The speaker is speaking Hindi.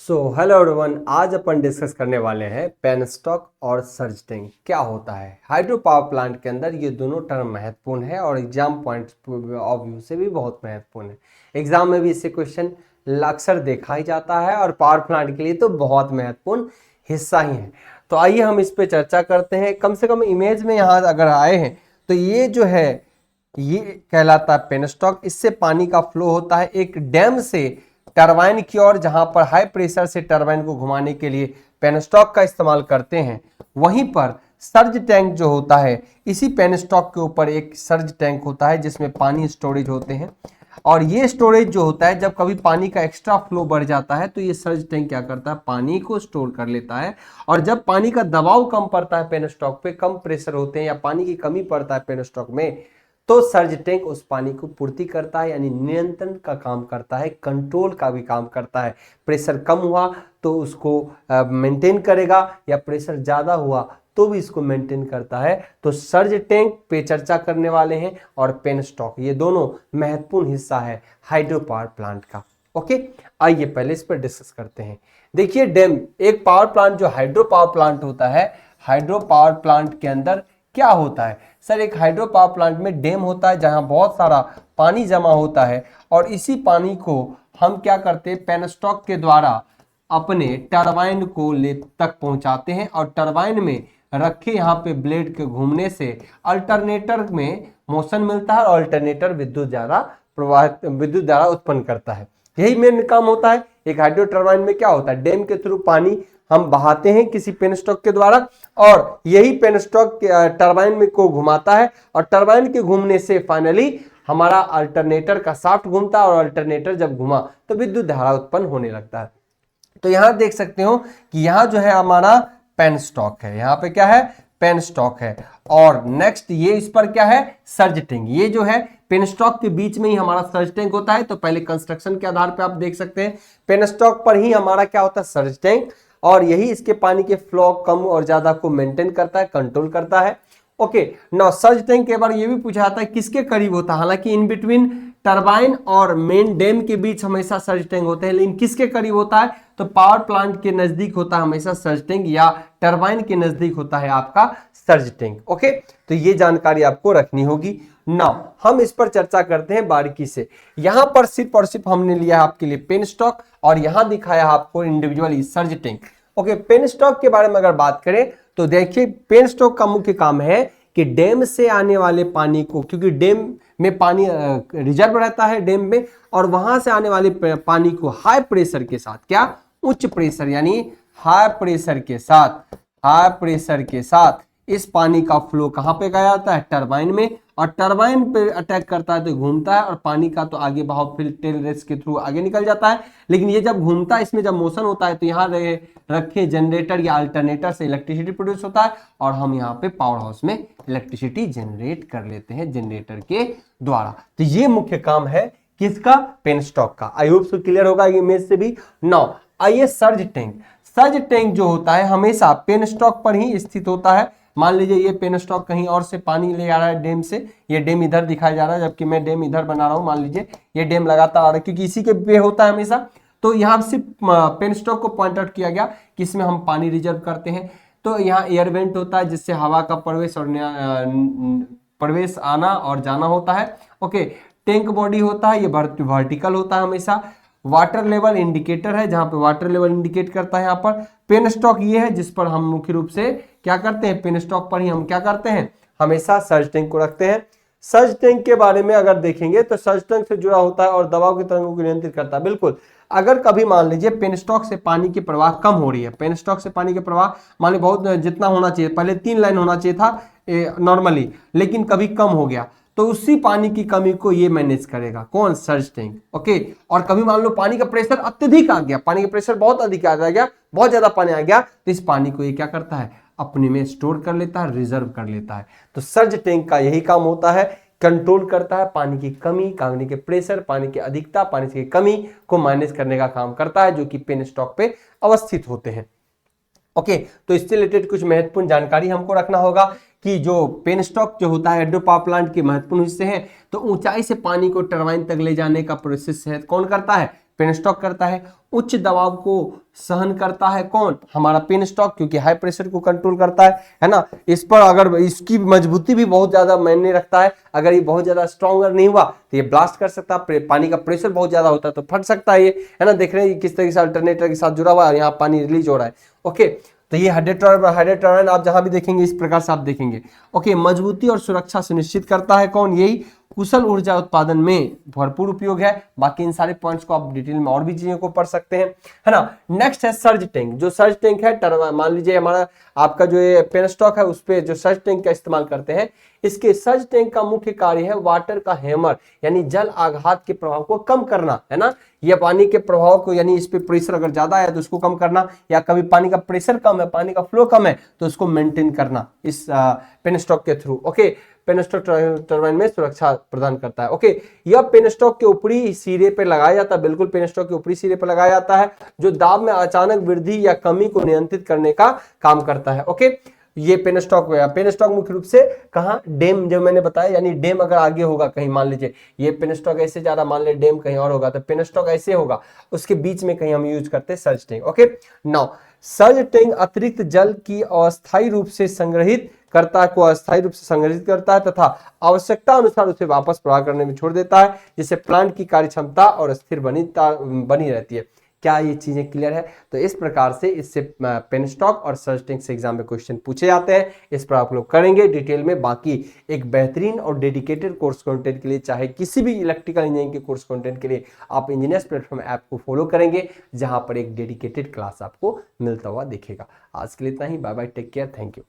हेलो एवरीवन, आज अपन डिस्कस करने वाले हैं पेनस्टॉक और सर्ज टैंक क्या होता है। हाइड्रो पावर प्लांट के अंदर ये दोनों टर्म महत्वपूर्ण है और एग्जाम पॉइंट ऑफ व्यू से भी बहुत महत्वपूर्ण है। एग्जाम में भी इससे क्वेश्चन अक्सर देखा ही जाता है और पावर प्लांट के लिए तो बहुत महत्वपूर्ण हिस्सा ही है। तो आइए हम इस पर चर्चा करते हैं। कम से कम इमेज में यहाँ अगर आए हैं तो ये जो है ये कहलाता है पेनस्टॉक। इससे पानी का फ्लो होता है एक डैम से टरबाइन की ओर, जहां पर हाई प्रेशर से टरबाइन को घुमाने के लिए पेनस्टॉक का इस्तेमाल करते हैं। वहीं पर सर्ज टैंक जो होता है, इसी पेनस्टॉक के ऊपर एक सर्ज टैंक होता है जिसमें पानी स्टोरेज होते हैं। और ये स्टोरेज जो होता है, जब कभी पानी का एक्स्ट्रा फ्लो बढ़ जाता है तो ये सर्ज टैंक क्या करता है, पानी को स्टोर कर लेता है। और जब पानी का दबाव कम पड़ता है पेनस्टॉक पे, कम प्रेशर होते हैं या पानी की कमी पड़ता है पेनस्टॉक में, तो सर्ज टैंक उस पानी को पूर्ति करता है, यानी नियंत्रण का काम करता है, कंट्रोल का भी काम करता है। प्रेशर कम हुआ तो उसको मेंटेन करेगा, या प्रेशर ज़्यादा हुआ तो भी इसको मेंटेन करता है। तो सर्ज टैंक पे चर्चा करने वाले हैं और पेनस्टॉक, ये दोनों महत्वपूर्ण हिस्सा है हाइड्रो पावर प्लांट का। ओके, आइए पहले इस पर डिस्कस करते हैं। देखिए, डैम एक पावर प्लांट जो हाइड्रो पावर प्लांट होता है, हाइड्रो पावर प्लांट के अंदर क्या होता है सर, एक हाइड्रो पावर प्लांट में डैम होता है जहां बहुत सारा पानी जमा होता है और इसी पानी को हम क्या करते हैं, पेनस्टॉक के द्वारा अपने टरबाइन को ले तक पहुंचाते हैं। और टरबाइन में रखे यहाँ पे ब्लेड के घूमने से अल्टरनेटर में मोशन मिलता है और अल्टरनेटर विद्युत धारा उत्पन्न करता है। यही मेन काम होता है। एक हाइड्रो टरबाइन में क्या होता है, डैम के थ्रू पानी हम बहाते हैं किसी पेनस्टॉक के द्वारा, और यही पेनस्टॉक टरबाइन में को घुमाता है और टरबाइन के घूमने से फाइनली हमारा अल्टरनेटर का शाफ्ट घूमता है और अल्टरनेटर जब घुमा तो विद्युत धारा उत्पन्न होने लगता है। तो यहां देख सकते हो कि यहां जो है हमारा पेनस्टॉक है, यहां पे क्या है, पेनस्टॉक है। और नेक्स्ट ये इस पर क्या है, सर्ज टैंक। ये जो है पेनस्टॉक के बीच में ही हमारा सर्ज टैंक होता है। तो पहले कंस्ट्रक्शन के आधार पर आप देख सकते हैं पेनस्टॉक पर ही हमारा क्या होता है, सर्ज टैंक, और यही इसके पानी के फ्लो कम और ज्यादा को मेंटेन करता है, कंट्रोल करता है। ओके, नाउ सर्ज टैंक के बारे में ये भी पूछा जाता है किसके करीब होता है। हालांकि इन बिटवीन टरबाइन और मेन डैम के बीच हमेशा सर्ज टैंक होते हैं, लेकिन किसके करीब होता है, तो पावर प्लांट के नजदीक होता है हमेशा सर्ज टैंक, या टरबाइन के नजदीक होता है आपका सर्ज टैंक। ओके, तो ये जानकारी आपको रखनी होगी। नाउ हम इस पर चर्चा करते हैं बारीकी से। यहां पर सिर्फ और सिर्फ हमने लिया है आपके लिए पेनस्टॉक और यहां दिखाया आपको individually surge tank. Okay, penstock के बारे में अगर बात करें तो देखिए, पेनस्टॉक का मुख्य काम है कि डैम से आने वाले पानी को, क्योंकि डैम में पानी रिजर्व रहता है डैम में, और वहां से आने वाले पानी को हाई प्रेशर के साथ, क्या, उच्च प्रेशर यानी हाई प्रेशर के साथ इस पानी का फ्लो कहां पे गया जाता है, टरबाइन में, और टरबाइन पे अटैक करता है तो घूमता है और पानी का तो आगे बहाव फिर टेल रेस के थ्रू आगे निकल जाता है। लेकिन ये जब घूमता है, इसमें जब मोशन होता है तो यहाँ रखे जनरेटर या अल्टरनेटर से इलेक्ट्रिसिटी प्रोड्यूस होता है और हम यहाँ पे पावर हाउस में इलेक्ट्रिसिटी जनरेट कर लेते हैं जनरेटर के द्वारा। तो ये मुख्य काम है किसका, पेनस्टॉक का। आई होप सो क्लियर होगा इमेज से भी। नाउ आइए सर्ज टैंक। सर्ज टैंक जो होता है हमेशा पेनस्टॉक पर ही स्थित होता है। मान लीजिए ये पेनस्टॉक कहीं और से पानी ले आ रहा है डैम से, ये डैम इधर दिखाया जा रहा है जबकि मैं डैम इधर बना रहा हूं। मान लीजिए ये डैम लगातार आ रहा है क्योंकि इसी के पे होता है हमेशा। तो यहाँ सिर्फ पेनस्टॉक को पॉइंट आउट किया गया कि इसमें हम पानी रिजर्व करते हैं। तो यहाँ एयर वेंट होता है जिससे हवा का प्रवेश आना और जाना होता है। ओके, टैंक बॉडी होता है, ये वर्टिकल होता है हमेशा। वाटर लेवल इंडिकेटर है जहां पे वाटर लेवल इंडिकेट करता है। यहाँ पर पेनस्टॉक ये है जिस पर हम मुख्य रूप से क्या करते हैं, पेनस्टॉक पर ही हम क्या करते हैं, हमेशा सर्ज टैंक को रखते हैं। सर्ज टैंक के बारे में अगर देखेंगे तो सर्ज टैंक से जुड़ा होता है और दबाव की तरंगों को नियंत्रित करता है। बिल्कुल, अगर कभी मान लीजिए पेनस्टॉक से पानी की प्रवाह कम हो रही है, पेनस्टॉक से पानी की प्रवाह मान लीजिए बहुत जितना होना चाहिए, पहले 3 लाइन होना चाहिए था नॉर्मली, लेकिन कभी कम हो गया, तो उसी पानी की कमी को ये मैनेज करेगा, कौन, सर्ज टैंक। ओके, और कभी मान लो पानी का प्रेशर अत्यधिक आ गया, पानी का प्रेशर बहुत अधिक आ गया, बहुत ज्यादा पानी आ गया, तो इस पानी को ये क्या करता है, अपने में स्टोर कर लेता है, रिजर्व कर लेता है। तो सर्ज टैंक का यही काम होता है, कंट्रोल करता है पानी की कमी, पानी के प्रेशर, पानी की अधिकता, पानी की कमी को मैनेज करने का काम करता है, जो कि पेनस्टॉक पे अवस्थित होते हैं। ओके, तो इससे रिलेटेड कुछ महत्वपूर्ण जानकारी हमको रखना होगा कि जो पेनस्टॉक जो होता है हाइड्रो पावर प्लांट के महत्वपूर्ण हिस्से हैं। तो ऊंचाई से पानी को टरबाइन तक ले जाने का प्रोसेस है कौन करता है, पेन स्टॉक करता है। उच्च दबाव को सहन करता है कौन, हमारा पेन स्टॉक, क्योंकि हाई प्रेशर को कंट्रोल करता है ना। इस पर अगर इसकी मजबूती भी बहुत ज्यादा मायने रखता है, अगर ये बहुत ज्यादा स्ट्रॉन्गर नहीं हुआ तो ये ब्लास्ट कर सकता है, पानी का प्रेशर बहुत ज्यादा होता है तो फट सकता है ये, है ना। देख रहे हैं किस तरीके से अल्टरनेटर के साथ जुड़ा हुआ है, यहाँ पानी रिलीज हो रहा है। ओके, तो ये हाइड्रोटर्बाइन आप जहां भी देखेंगे इस प्रकार से आप देखेंगे। ओके, मजबूती और सुरक्षा सुनिश्चित करता है कौन, यही कुशल ऊर्जा उत्पादन में भरपूर उपयोग है। बाकी इन सारे पॉइंट्स को आप डिटेल में और भी चीजों को पढ़ सकते हैं, है ना। नेक्स्ट है सर्ज टैंक। जो सर्ज टैंक है, मान लीजिए हमारा आपका जो ये पेन स्टॉक है उस पे जो सर्ज टैंक का इस्तेमाल करते हैं, इसके सर्ज टैंक का मुख्य कार्य है वाटर का हैमर, यानी जल आघात के प्रभाव को कम करना, है ना। यह पानी के प्रभाव को, यानी इस पे प्रेशर अगर ज्यादा है तो उसको कम करना, या कभी पानी का प्रेशर कम है, पानी का फ्लो कम है तो उसको मेंटेन करना इस पेन स्टॉक के थ्रू। ओके, पेन स्टॉक टरबाइन में सुरक्षा प्रदान करता है। ओके, यह पेन स्टॉक के ऊपरी सिरे पे लगाया जाता है, बिल्कुल पेन स्टॉक के ऊपरी सिरे पे लगाया जाता है, जो दाब में अचानक वृद्धि या कमी को नियंत्रित करने का काम करता है। ओके, ये पेन स्टॉक मुख्य रूप से कहाँ, डैम, जो मैंने बताया, यानी डैम अगर आगे होगा कहीं, मान लीजिए ये पेन स्टॉक ऐसे जा रहा, मान लीजिए डैम कहीं और होगा तो पेन स्टॉक ऐसे होगा, उसके बीच में कहीं हम यूज करते हैं surge tank. Okay, now surge tank अतिरिक्त जल की अस्थायी रूप से संग्रहित करता है तथा आवश्यकता अनुसार उसे वापस प्रवाह करने में छोड़ देता है, जिससे प्लांट की कार्य क्षमता और स्थिर बनी रहती है। क्या ये चीजें क्लियर है? तो इस प्रकार से इससे पेन स्टॉक और सर्ज टैंक से एग्जाम में क्वेश्चन पूछे जाते हैं। इस पर आप लोग करेंगे डिटेल में। बाकी एक बेहतरीन और डेडिकेटेड कोर्स कंटेंट के लिए, चाहे किसी भी इलेक्ट्रिकल इंजीनियरिंग के कोर्स कंटेंट के लिए, आप इंजीनियर्स प्लेटफॉर्म ऐप को फॉलो करेंगे, जहां पर एक डेडिकेटेड क्लास आपको मिलता हुआ दिखेगा। आज के लिए इतना ही। Bye bye, take care, thank you.